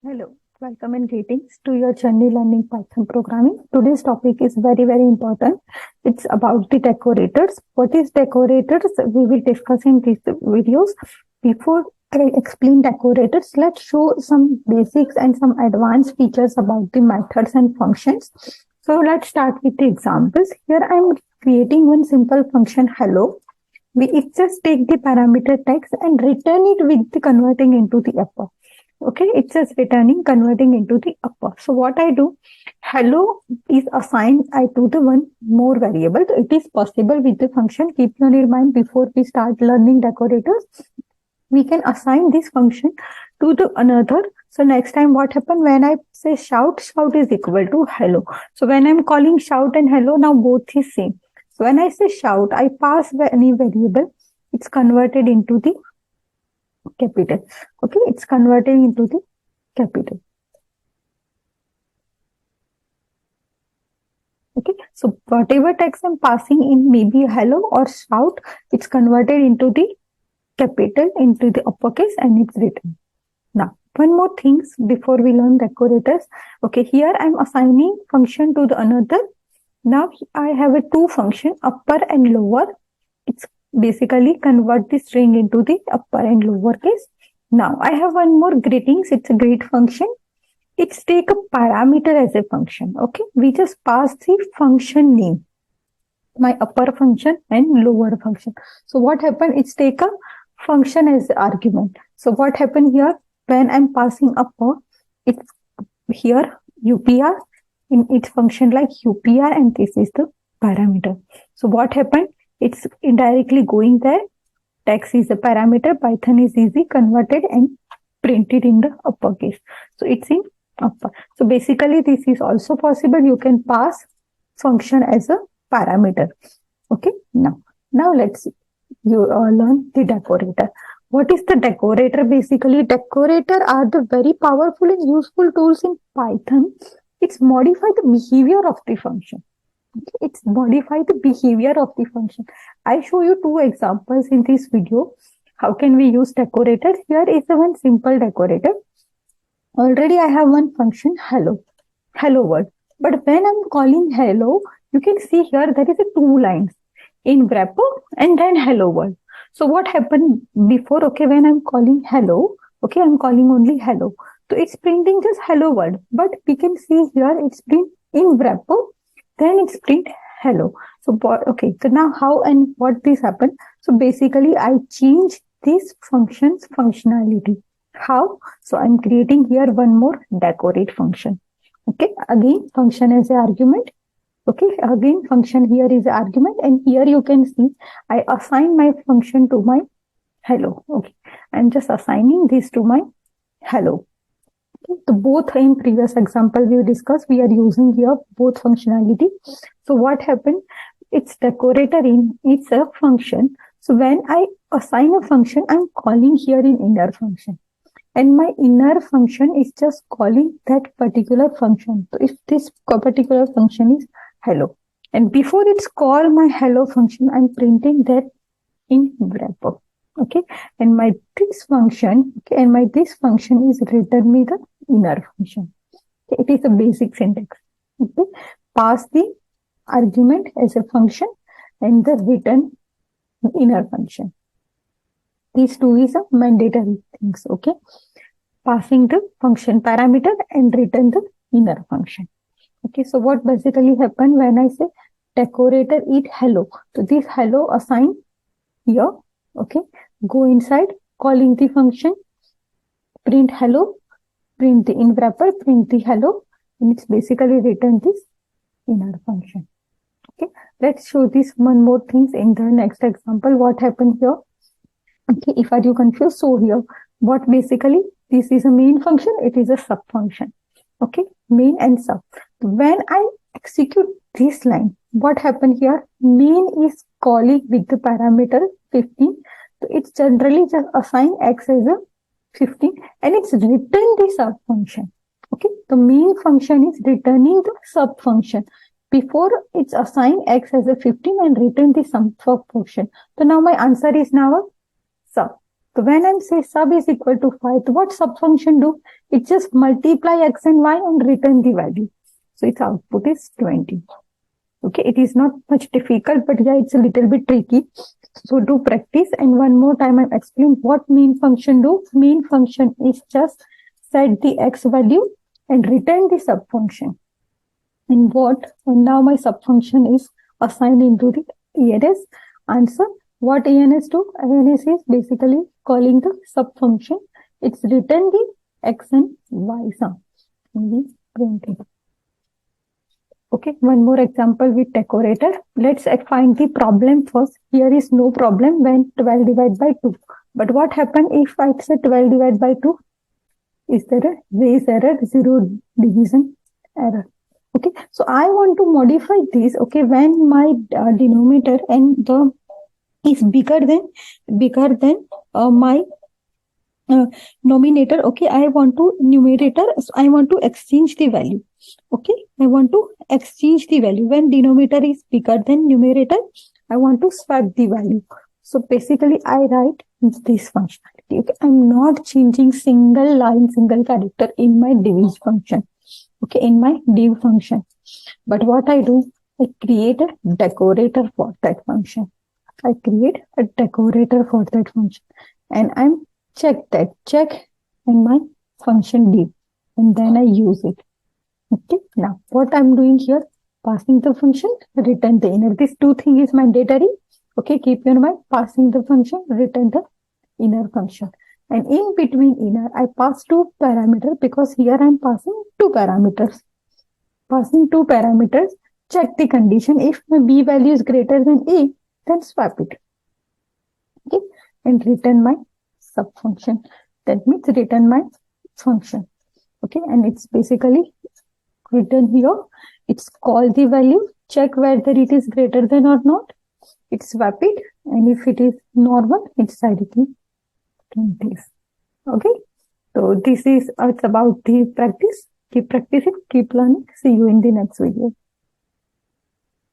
Hello, welcome and greetings to your Journey Learning Python programming. Today's topic is very, very important. It's about the decorators. What is decorators? We will discuss in these videos. Before I explain decorators, let's show some basics and some advanced features about the methods and functions. So let's start with the examples. Here I'm creating one simple function hello. It just take the parameter text and return it with the converting into the upper. Okay, it's just returning, converting into the upper. So what I do, hello is assigned to the one more variable. It is possible with the function. Keep on your mind before we start learning decorators. We can assign this function to the another. So next time what happen when I say shout is equal to hello. So when I'm calling shout and hello, now both is same. So when I say shout, I pass any variable. It's converted into the capital. Okay, it's converting into the capital. Okay, so whatever text I'm passing in, maybe hello or shout, it's converted into the capital, into the uppercase, and it's written. Now, one more things before we learn decorators. Okay, here I'm assigning function to the another. Now I have a two function, upper and lower. It's basically convert the string into the upper and lower case. Now I have one more greetings. It's a greet function. It's take a parameter as a function. Okay, we just pass the function name, my upper function and lower function. So what happened? It's take a function as argument. So what happened here? When I'm passing upper, it's here UPR in its function like UPR, and this is the parameter. So what happened? It's indirectly going there. Text is a parameter. Python is easy, converted and printed in the uppercase. So it's in upper. So basically this is also possible. You can pass function as a parameter. Okay. Now let's learn the decorator. What is the decorator? Basically, decorator are the very powerful and useful tools in Python. It's modify the behavior of the function. Okay, it's modify the behavior of the function. I show you two examples in this video. How can we use decorators? Here is one simple decorator. Already I have one function hello world. But when I'm calling hello, you can see here there is a two lines in wrapper and then hello world. So what happened before? Okay, when I'm calling hello, okay, I'm calling only hello. So it's printing just hello world. But we can see here it's print in wrapper. Then it's print hello. So, okay, so now how and what this happened? So basically I change this function's functionality. How? So I'm creating here one more decorate function. Okay, again function as an argument. Okay, again function here is an argument, and here you can see I assign my function to my hello. Okay, I'm just assigning this to my hello. So both in previous example we discussed, we are using here both functionality. So what happened? It's decorator in, it's a function. So when I assign a function, I'm calling here in inner function. And my inner function is just calling that particular function. So if this particular function is hello. And before it's called my hello function, I'm printing that in wrapper. Okay, and my this function, okay, and my this function is return me the inner function. Okay, it is a basic syntax. Okay, pass the argument as a function and the return inner function. These two is a mandatory things. Okay, passing the function parameter and return the inner function. Okay, so what basically happened when I say decorator eat hello? So this hello assigned here. Okay, go inside, calling the function, print hello, print the in wrapper, print the hello, and it's basically written this inner function. Okay, let's show this one more things in the next example. What happened here? Okay, if are you confused, so here, what basically, this is a main function, it is a sub function. Okay, main and sub. When I execute this line, what happened here? Main is calling with the parameter 15. So it's generally just assign x as a 15 and it's return the sub function. Okay, the main function is returning the sub function. Before it's assign x as a 15 and return the sub function. So now my answer is now a sub. So when I'm say sub is equal to 5, what sub function do? It just multiply x and y and return the value. So its output is 20. Okay, it is not much difficult, but yeah, it's a little bit tricky. So do practice, and one more time I explain what main function do. Main function is just set the x value and return the sub function. And now my sub function is assigned into the ENS answer. What ENS do? ENS is basically calling the sub function. It's return the x and y sum in the printing. Okay, one more example with decorator. Let's find the problem first. Here is no problem when 12 divided by 2. But what happens if I say 12 divided by 2? Is there a raise error, zero division error? Okay, so I want to modify this. Okay, when my denominator and the is bigger than my nominator. Okay, I want to numerator. So I want to exchange the value. Okay, I want to exchange the value. When denominator is bigger than numerator, I want to swap the value. So basically, I write this functionality. Okay, I'm not changing single line, single character in my div function. Okay, in my div function. But what I do, I create a decorator for that function. I create a decorator for that function, and I'm check in my function div, and then I use it. Okay, now what I'm doing here, passing the function, return the inner. These two things is mandatory. Okay, keep in mind, passing the function, return the inner function. And in between inner, I pass two parameters because here I'm passing two parameters. Passing two parameters, check the condition. If my b value is greater than a, then swap it. Okay, and return my sub function. That means return my function. Okay, and it's basically written here. It's call the value, check whether it is greater than or not. It's swap it, and if it is normal, it's directly print this. Okay, so this is it's about the practice. Keep practicing, keep learning. See you in the next video.